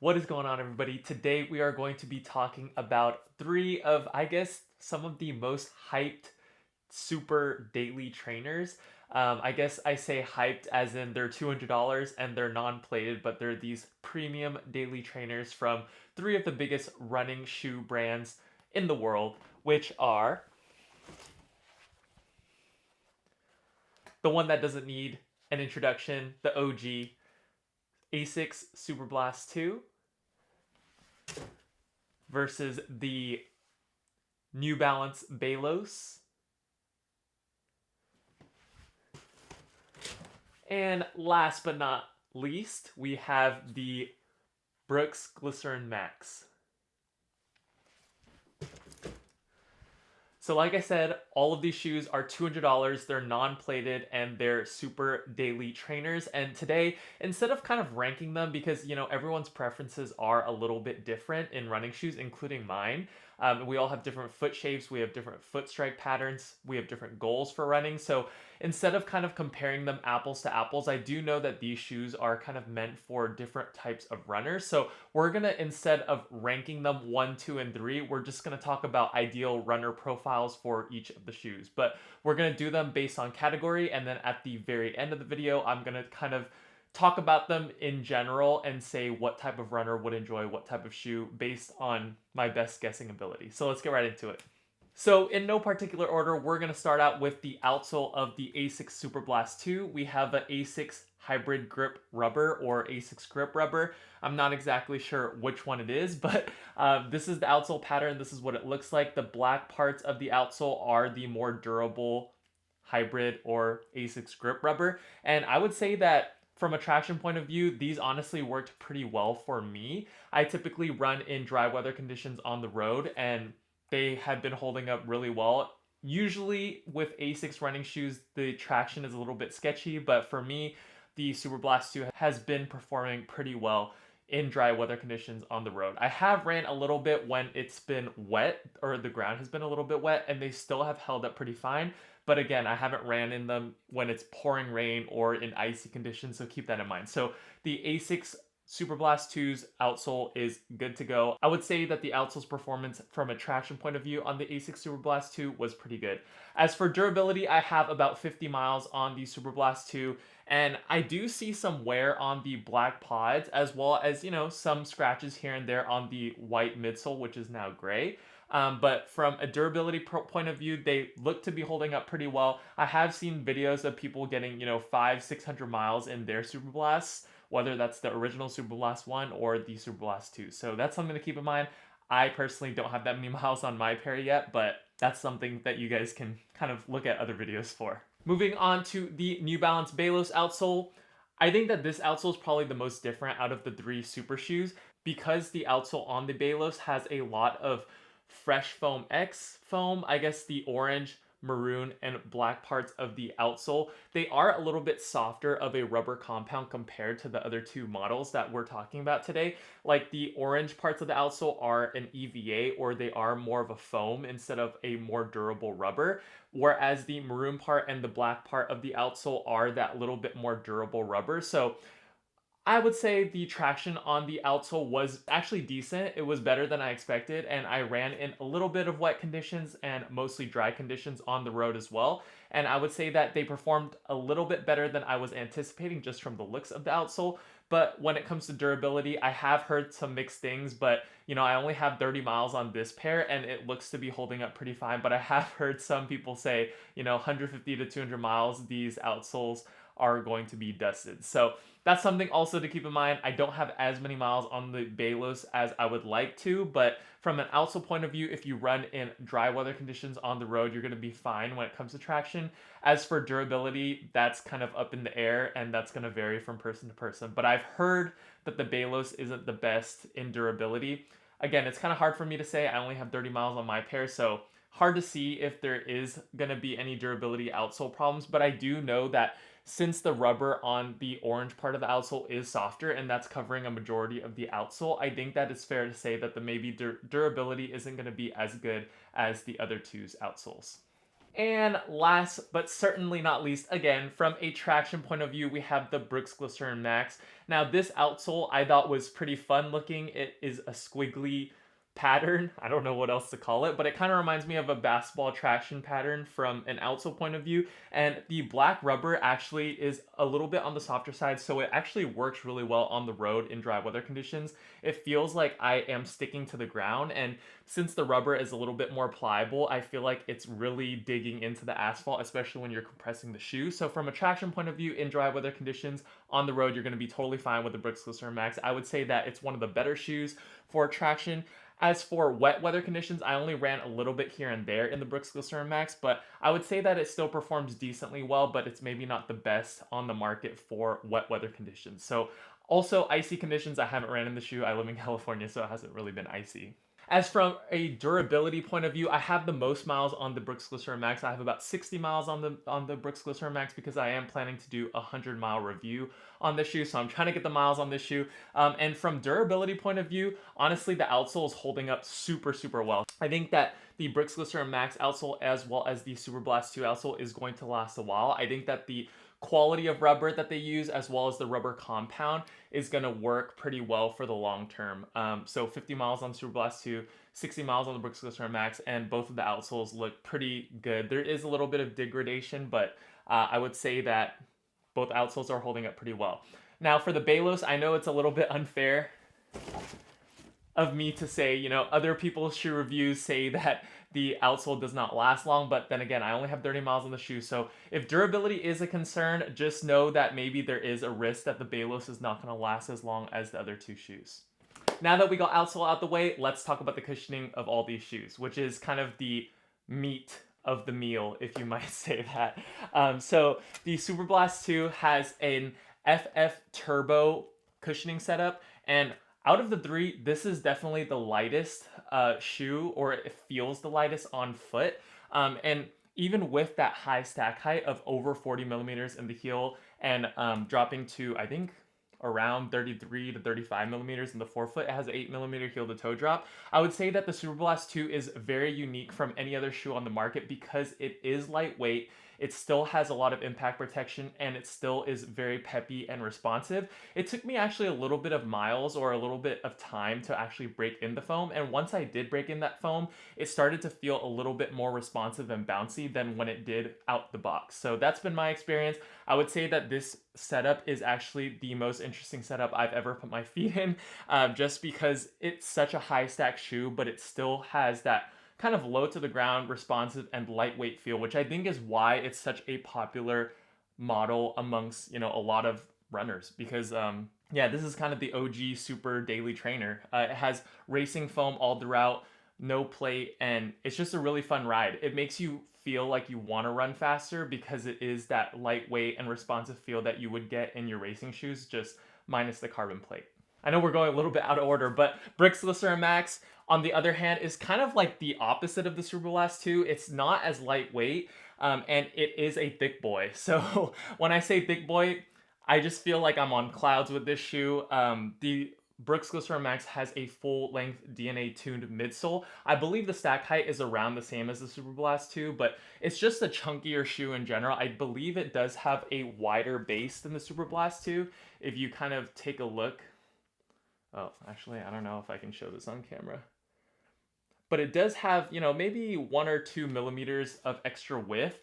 What is going on, everybody? Today we are going to be talking about three of, I guess, some of the most hyped super daily trainers. I guess I say hyped as in they're $200 and they're non-plated, but they're these premium daily trainers from three of the biggest running shoe brands in the world, which are the one that doesn't need an introduction, the OG ASICS Superblast 2 versus the New Balance Balos. And last but not least, we have the Brooks Glycerin Max. So like I said, all of these shoes are $200. They're non-plated and they're super daily trainers. And today, instead of kind of ranking them, because everyone's preferences are a little bit different in running shoes, including mine. We all have different foot shapes. We have different foot strike patterns. We have different goals for running. So instead of kind of comparing them apples to apples, I do know that these shoes are kind of meant for different types of runners. So we're gonna, instead of ranking them 1, 2, and 3, we're just gonna talk about ideal runner profiles for each of the shoes. But we're gonna do them based on category, and then at the very end of the video, I'm gonna kind of talk about them in general and say what type of runner would enjoy what type of shoe based on my best guessing ability. So let's get right into it. So in no particular order, we're going to start out with the outsole of the ASICS Superblast 2. We have the ASICS Hybrid Grip Rubber or ASICS Grip Rubber. I'm not exactly sure which one it is, but this is the outsole pattern. This is what it looks like. The black parts of the outsole are the more durable hybrid or ASICS Grip Rubber. And I would say that from a traction point of view, these honestly worked pretty well for me. I typically run in dry weather conditions on the road, and they have been holding up really well. Usually with ASICS running shoes, the traction is a little bit sketchy, but for me, the Superblast 2 has been performing pretty well in dry weather conditions on the road. I have ran a little bit when it's been wet or the ground has been a little bit wet, and they still have held up pretty fine. But again, I haven't ran in them when it's pouring rain or in icy conditions, so keep that in mind. So the ASICS Superblast 2's outsole is good to go. I would say that the outsole's performance from a traction point of view on the ASICS Superblast 2 was pretty good. As for durability, I have about 50 miles on the Superblast 2, and I do see some wear on the black pods, as well as, some scratches here and there on the white midsole, which is now gray. But from a durability point of view, they look to be holding up pretty well. I have seen videos of people getting, 600 miles in their Superblasts, whether that's the original Superblast 1 or the Superblast 2. So that's something to keep in mind. I personally don't have that many miles on my pair yet, but that's something that you guys can kind of look at other videos for. Moving on to the New Balance Balos outsole. I think that this outsole is probably the most different out of the three super shoes because the outsole on the Balos has a lot of Fresh Foam X foam, I guess the orange, maroon, and black parts of the outsole. They are a little bit softer of a rubber compound compared to the other two models that we're talking about today. Like the orange parts of the outsole are an EVA, or they are more of a foam instead of a more durable rubber, whereas the maroon part and the black part of the outsole are that little bit more durable rubber. So I would say the traction on the outsole was actually decent. It was better than I expected, and I ran in a little bit of wet conditions and mostly dry conditions on the road as well. And I would say that they performed a little bit better than I was anticipating just from the looks of the outsole. But when it comes to durability, I have heard some mixed things, but I only have 30 miles on this pair and it looks to be holding up pretty fine. But I have heard some people say, 150 to 200 miles, these outsoles are going to be dusted. So that's something also to keep in mind. I don't have as many miles on the Balos as I would like to, but from an outsole point of view, if you run in dry weather conditions on the road, you're going to be fine when it comes to traction. As for durability, that's kind of up in the air and that's going to vary from person to person. But I've heard that the Balos isn't the best in durability. Again, it's kind of hard for me to say. I only have 30 miles on my pair, so hard to see if there is going to be any durability outsole problems, but I do know that since the rubber on the orange part of the outsole is softer and that's covering a majority of the outsole, I think that it's fair to say that the maybe durability isn't going to be as good as the other two's outsoles. And last but certainly not least, again, from a traction point of view, we have the Brooks Glycerin Max. Now, this outsole I thought was pretty fun looking. It is a squiggly pattern. I don't know what else to call it, but it kind of reminds me of a basketball traction pattern from an outsole point of view. And the black rubber actually is a little bit on the softer side, so it actually works really well on the road in dry weather conditions. It feels like I am sticking to the ground, and since the rubber is a little bit more pliable, I feel like it's really digging into the asphalt, especially when you're compressing the shoe. So from a traction point of view, in dry weather conditions, on the road, you're going to be totally fine with the Brooks Glycerin Max. I would say that it's one of the better shoes for traction. As for wet weather conditions, I only ran a little bit here and there in the Brooks Glycerin Max, but I would say that it still performs decently well, but it's maybe not the best on the market for wet weather conditions. So also icy conditions, I haven't ran in the shoe. I live in California, so it hasn't really been icy. As from a durability point of view, I have the most miles on the Brooks Glycerin Max. I have about 60 miles on the Brooks Glycerin Max because I am planning to do a 100-mile review on this shoe. So I'm trying to get the miles on this shoe. And from durability point of view, honestly, the outsole is holding up super, super well. I think that the Brooks Glycerin Max outsole as well as the Superblast 2 outsole is going to last a while. I think that the quality of rubber that they use as well as the rubber compound is going to work pretty well for the long term. So 50 miles on Superblast 2, 60 miles on the Brooks Glycerin Max, and both of the outsoles look pretty good. There is a little bit of degradation, but I would say that both outsoles are holding up pretty well. Now for the Balos, I know it's a little bit unfair of me to say, other people's shoe reviews say that the outsole does not last long, but then again, I only have 30 miles on the shoe, so if durability is a concern, just know that maybe there is a risk that the Balos is not going to last as long as the other two shoes. Now that we got outsole out the way, let's talk about the cushioning of all these shoes, which is kind of the meat of the meal, if you might say that. So the Superblast 2 has an FF Turbo cushioning setup, and out of the three, this is definitely the lightest shoe, or it feels the lightest on foot. And even with that high stack height of over 40 millimeters in the heel and dropping to, I think, around 33 to 35 millimeters in the forefoot, it has an 8 millimeter heel to toe drop. I would say that the Superblast 2 is very unique from any other shoe on the market because it is lightweight. It still has a lot of impact protection and it still is very peppy and responsive. It took me actually a little bit of miles or a little bit of time to actually break in the foam. And once I did break in that foam, it started to feel a little bit more responsive and bouncy than when it did out the box. So that's been my experience. I would say that this setup is actually the most interesting setup I've ever put my feet in, just because it's such a high stack shoe, but it still has that kind of low to the ground, responsive, and lightweight feel, which I think is why it's such a popular model amongst, a lot of runners because, yeah, this is kind of the OG super daily trainer. It has racing foam all throughout, no plate, and it's just a really fun ride. It makes you feel like you want to run faster because it is that lightweight and responsive feel that you would get in your racing shoes, just minus the carbon plate. I know we're going a little bit out of order, but Brooks Glycerin Max, on the other hand, is kind of like the opposite of the Superblast 2. It's not as lightweight, and it is a thick boy. So when I say thick boy, I just feel like I'm on clouds with this shoe. The Brooks Glycerin Max has a full-length DNA-tuned midsole. I believe the stack height is around the same as the Superblast 2, but it's just a chunkier shoe in general. I believe it does have a wider base than the Superblast 2. If you kind of take a look, oh, actually, I don't know if I can show this on camera. But it does have, maybe 1 or 2 millimeters of extra width.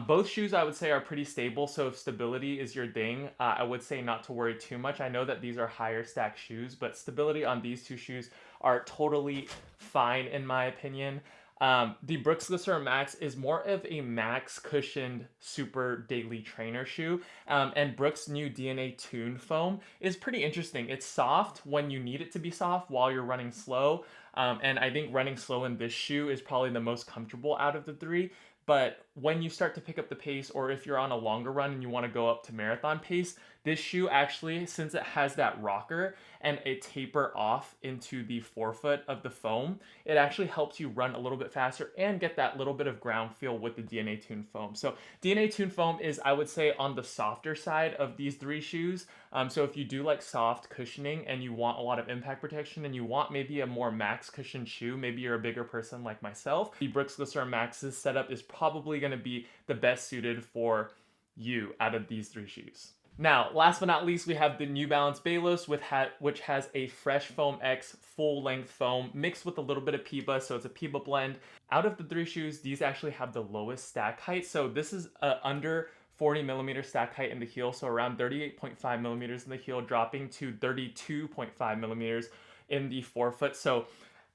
Both shoes, I would say, are pretty stable. So if stability is your thing, I would say not to worry too much. I know that these are higher stack shoes, but stability on these two shoes are totally fine in my opinion. The Brooks Glycerin Max is more of a max cushioned super daily trainer shoe. And Brooks' new DNA tuned foam is pretty interesting. It's soft when you need it to be soft while you're running slow. And I think running slow in this shoe is probably the most comfortable out of the three. But when you start to pick up the pace, or if you're on a longer run and you want to go up to marathon pace, this shoe actually, since it has that rocker and a taper off into the forefoot of the foam, it actually helps you run a little bit faster and get that little bit of ground feel with the DNA Tune foam. So DNA Tune foam is, I would say, on the softer side of these three shoes. So if you do like soft cushioning and you want a lot of impact protection and you want maybe a more max cushion shoe, maybe you're a bigger person like myself, the Brooks Glycerin Max's setup is probably going to be the best suited for you out of these three shoes. Now, last but not least, we have the New Balance Balos, which has a Fresh Foam X full-length foam mixed with a little bit of PIBA, so it's a PIBA blend. Out of the three shoes, these actually have the lowest stack height, so this is under 40 millimeter stack height in the heel, so around 38.5 millimeters in the heel, dropping to 32.5 millimeters in the forefoot. So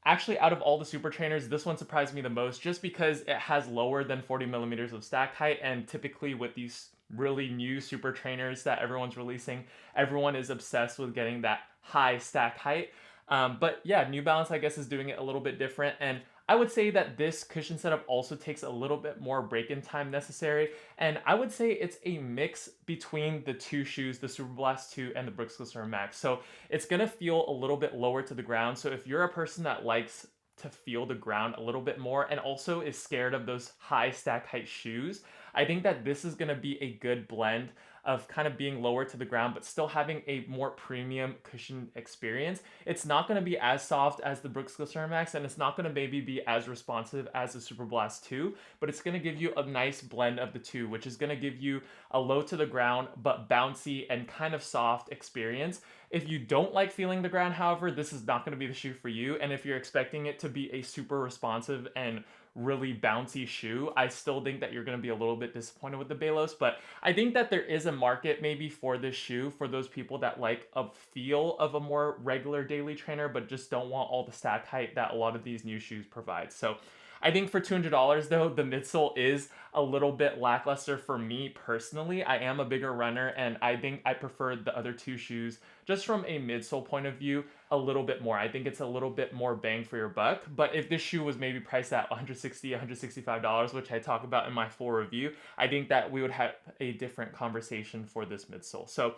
actually, out of all the super trainers, this one surprised me the most just because it has lower than 40 millimeters of stack height, and typically with these really new super trainers that everyone's releasing, everyone is obsessed with getting that high stack height. But yeah, New Balance, I guess, is doing it a little bit different, and I would say that this cushion setup also takes a little bit more break-in time necessary, and I would say it's a mix between the two shoes, the Superblast 2 and the Brooks Glycerin Max. So it's gonna feel a little bit lower to the ground. So if you're a person that likes to feel the ground a little bit more and also is scared of those high stack height shoes, I think that this is gonna be a good blend of kind of being lower to the ground but still having a more premium cushion experience. It's not going to be as soft as the Brooks Glycerin Max, and it's not going to maybe be as responsive as the Superblast 2, but it's going to give you a nice blend of the two, which is going to give you a low to the ground but bouncy and kind of soft experience. If you don't like feeling the ground, however, this is not going to be the shoe for you, and if you're expecting it to be a super responsive and really bouncy shoe, I still think that you're going to be a little bit disappointed with the Balos, but I think that there is a market maybe for this shoe for those people that like a feel of a more regular daily trainer but just don't want all the stack height that a lot of these new shoes provide. So I think for $200 though, the midsole is a little bit lackluster for me personally. I am a bigger runner and I think I prefer the other two shoes just from a midsole point of view a little bit more. I think it's a little bit more bang for your buck, but if this shoe was maybe priced at $160, $165, which I talk about in my full review, I think that we would have a different conversation for this midsole. So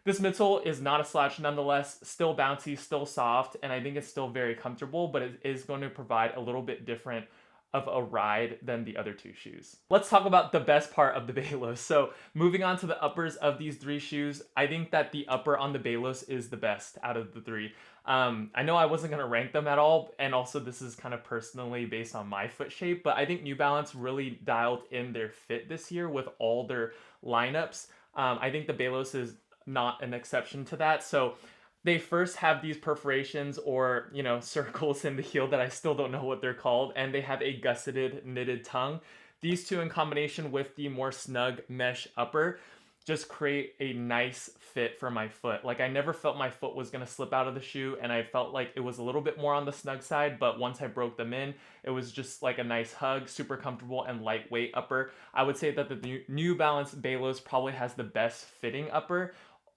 this midsole is not a slouch nonetheless, still bouncy, still soft, and I think it's still very comfortable, but it is going to provide a little bit different of a ride than the other two shoes. Let's talk about the best part of the Balos. So moving on to the uppers of these three shoes, I think that the upper on the Balos is the best out of the three. I know I wasn't going to rank them at all, and also this is kind of personally based on my foot shape, but I think New Balance really dialed in their fit this year with all their lineups. I think the Balos is not an exception to that. So they first have these perforations or, circles in the heel that I still don't know what they're called, and they have a gusseted knitted tongue. These two in combination with the more snug mesh upper just create a nice fit for my foot. Like I never felt my foot was going to slip out of the shoe, and I felt like it was a little bit more on the snug side, but once I broke them in, it was just like a nice hug, super comfortable and lightweight upper. I would say that the New Balance Balos probably has the best fitting upper.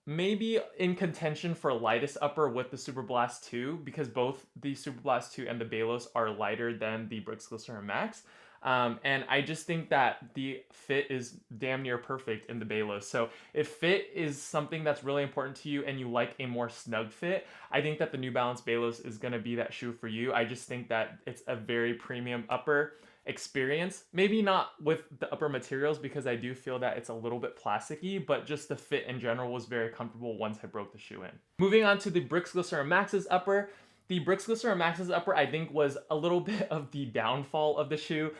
Maybe in contention for lightest upper with the Superblast 2, because both the Superblast 2 and the Balos are lighter than the Brooks Glycerin Max. And I just think that the fit is damn near perfect in the Balos. So if fit is something that's really important to you and you like a more snug fit, I think that the New Balance Balos is going to be that shoe for you. I just think that it's a very premium upper experience. Maybe not with the upper materials because I do feel that it's a little bit plasticky, but just the fit in general was very comfortable once I broke the shoe in. Moving on to the Brooks Glycerin Max's upper. The Brooks Glycerin Max's upper, I think, was a little bit of the downfall of the shoe.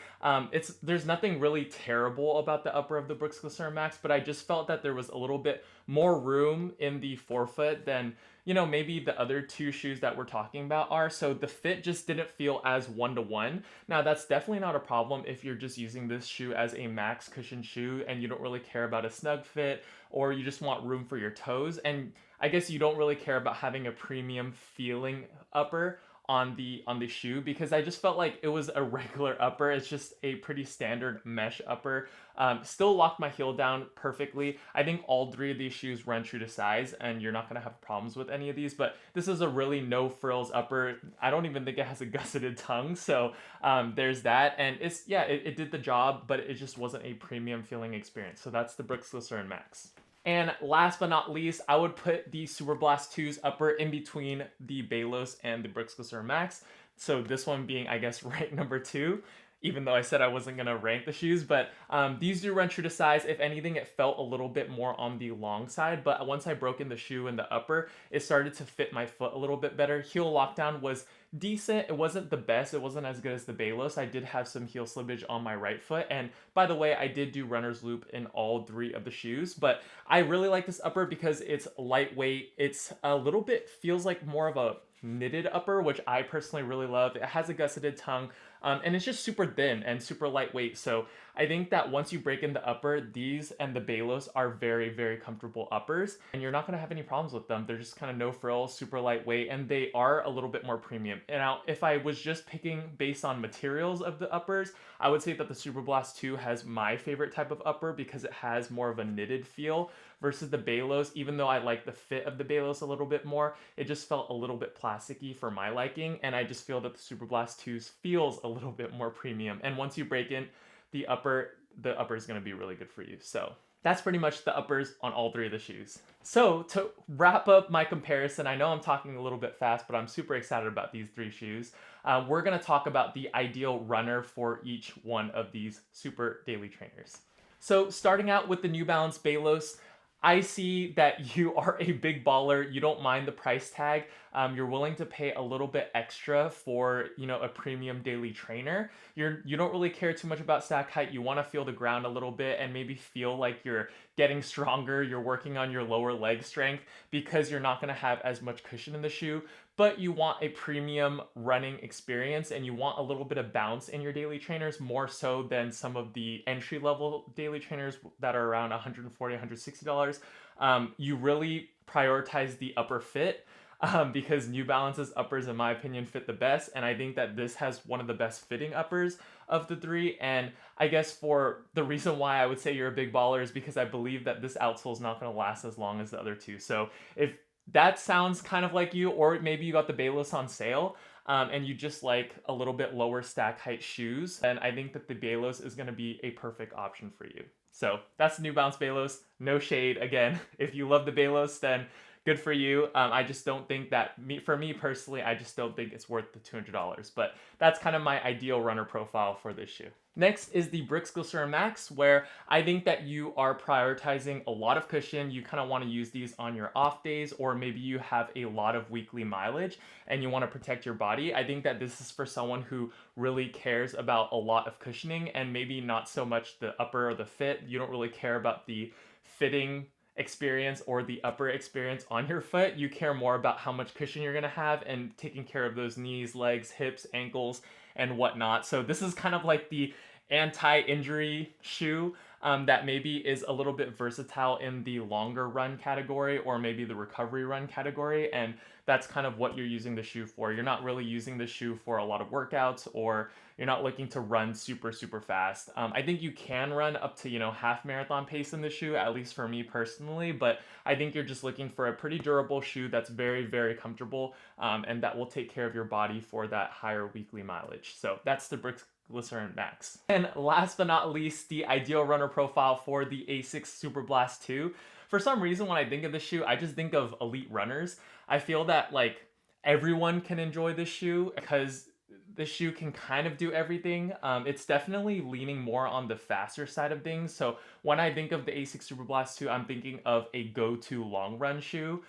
There's nothing really terrible about the upper of the Brooks Glycerin Max, but I just felt that there was a little bit more room in the forefoot than, maybe the other two shoes that we're talking about are. So the fit just didn't feel as one-to-one. Now, that's definitely not a problem if you're just using this shoe as a max cushion shoe and you don't really care about a snug fit, or you just want room for your toes. And I guess you don't really care about having a premium feeling upper on the shoe, because I just felt like it was a regular upper. It's just a pretty standard mesh upper. Still locked my heel down perfectly. I think all three of these shoes run true to size, and you're not going to have problems with any of these, but this is a really no frills upper. I don't even think it has a gusseted tongue, so there's that. And it did the job, but it just wasn't a premium feeling experience. So that's the Brooks Glycerin Max. And last but not least, I would put the Superblast 2's upper in between the Balos and the Brooks Glycerin Max. So this one being, I guess, rank number 2, even though I said I wasn't going to rank the shoes. But these do run true to size. If anything, it felt a little bit more on the long side. But once I broke in the shoe in the upper, it started to fit my foot a little bit better. Heel lockdown was decent. It wasn't the best. It wasn't as good as the Balos. I did have some heel slippage on my right foot. And by the way, I did do runner's loop in all 3 of the shoes. But I really like this upper because it's lightweight. It's a little bit, feels like more of a knitted upper, which I personally really love. It has a gusseted tongue, and it's just super thin and super lightweight. So I think that once you break in the upper, these and the Balos are very, very comfortable uppers, and you're not going to have any problems with them. They're just kind of no frills, super lightweight, and they are a little bit more premium. And now, if I was just picking based on materials of the uppers, I would say that the Superblast 2 has my favorite type of upper because it has more of a knitted feel versus the Balos. Even though I like the fit of the Balos a little bit more, it just felt a little bit plasticky for my liking, and I just feel that the Superblast 2's feels a little bit more premium. And once you break in the upper is going to be really good for you. So that's pretty much the uppers on all 3 of the shoes. So to wrap up my comparison, I know I'm talking a little bit fast, but I'm super excited about these 3 shoes. We're going to talk about the ideal runner for each one of these super daily trainers. So starting out with the New Balance Balos, I see that you are a big baller. You don't mind the price tag. You're willing to pay a little bit extra for, a premium daily trainer. You don't really care too much about stack height. You want to feel the ground a little bit and maybe feel like you're getting stronger. You're working on your lower leg strength because you're not going to have as much cushion in the shoe. But you want a premium running experience and you want a little bit of bounce in your daily trainers more so than some of the entry level daily trainers that are around $140, $160. You really prioritize the upper fit because New Balance's uppers, in my opinion, fit the best. And I think that this has one of the best fitting uppers of the 3. And I guess for the reason why I would say you're a big baller is because I believe that this outsole is not going to last as long as the other 2. So if that sounds kind of like you, or maybe you got the Balos on sale, and you just like a little bit lower stack height shoes, and I think that the Balos is going to be a perfect option for you. So that's the New Balance Balos. No shade. Again, if you love the Balos, then good for you. I just don't think that, for me personally, I just don't think it's worth the $200. But that's kind of my ideal runner profile for this shoe. Next is the Brooks Glycerin Max, where I think that you are prioritizing a lot of cushion. You kind of want to use these on your off days, or maybe you have a lot of weekly mileage and you want to protect your body. I think that this is for someone who really cares about a lot of cushioning and maybe not so much the upper or the fit. You don't really care about the fitting experience or the upper experience on your foot. You care more about how much cushion you're going to have and taking care of those knees, legs, hips, ankles, and whatnot. So this is kind of like the anti-injury shoe that maybe is a little bit versatile in the longer run category or maybe the recovery run category. And that's kind of what you're using the shoe for. You're not really using the shoe for a lot of workouts, or you're not looking to run super, super fast. I think you can run up to, half marathon pace in the shoe, at least for me personally, but I think you're just looking for a pretty durable shoe that's very, very comfortable, and that will take care of your body for that higher weekly mileage. So that's the Brooks Glycerin Max. And last but not least, the ideal runner profile for the ASICS Superblast 2. For some reason, when I think of this shoe, I just think of elite runners. I feel that like everyone can enjoy this shoe because the shoe can kind of do everything. It's definitely leaning more on the faster side of things. So when I think of the ASICS Superblast 2, I'm thinking of a go-to long run shoe.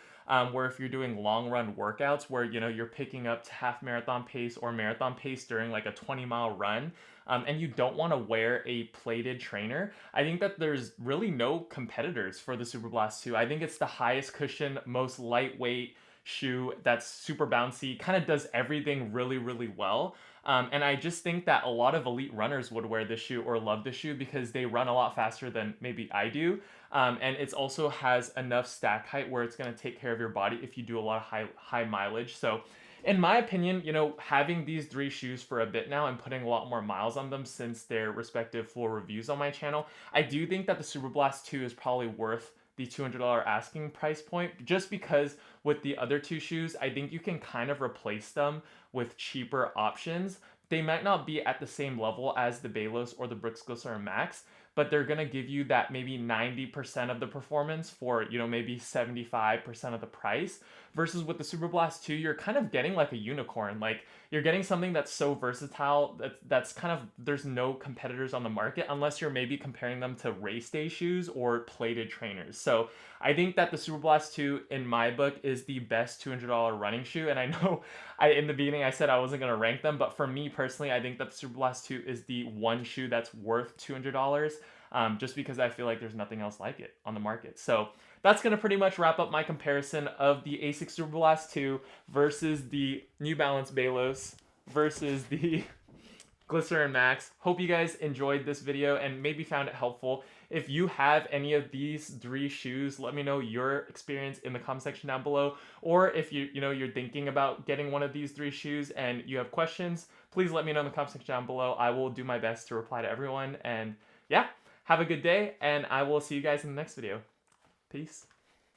Where if you're doing long run workouts where you're picking up to half marathon pace or marathon pace during like a 20-mile run, and you don't want to wear a plated trainer, I think that there's really no competitors for the Superblast 2. I think it's the highest cushion, most lightweight shoe that's super bouncy, kind of does everything really, really well. And I just think that a lot of elite runners would wear this shoe or love this shoe because they run a lot faster than maybe I do. And it also has enough stack height where it's going to take care of your body if you do a lot of high mileage. So in my opinion, having these 3 shoes for a bit now and putting a lot more miles on them since their respective full reviews on my channel, I do think that the Superblast 2 is probably worth the $200 asking price point, just because with the other 2 shoes, I think you can kind of replace them with cheaper options. They might not be at the same level as the Balos or the Brooks Glycerin Max, but they're gonna give you that maybe 90% of the performance for, maybe 75% of the price. Versus with the Super Blast 2, you're kind of getting like a unicorn. Like, you're getting something that's so versatile that's kind of, there's no competitors on the market unless you're maybe comparing them to race day shoes or plated trainers. So I think that the Super Blast 2 in my book is the best $200 running shoe. And I know I in the beginning I said I wasn't gonna rank them, but for me personally, I think that the Super Blast 2 is the one shoe that's worth $200. Just because I feel like there's nothing else like it on the market. So that's going to pretty much wrap up my comparison of the ASICS Superblast 2 versus the New Balance Balos versus the Glycerin Max. Hope you guys enjoyed this video and maybe found it helpful. If you have any of these three shoes, let me know your experience in the comment section down below. Or if you're thinking about getting one of these three shoes and you have questions, please let me know in the comment section down below. I will do my best to reply to everyone. And yeah, have a good day, and I will see you guys in the next video. Peace.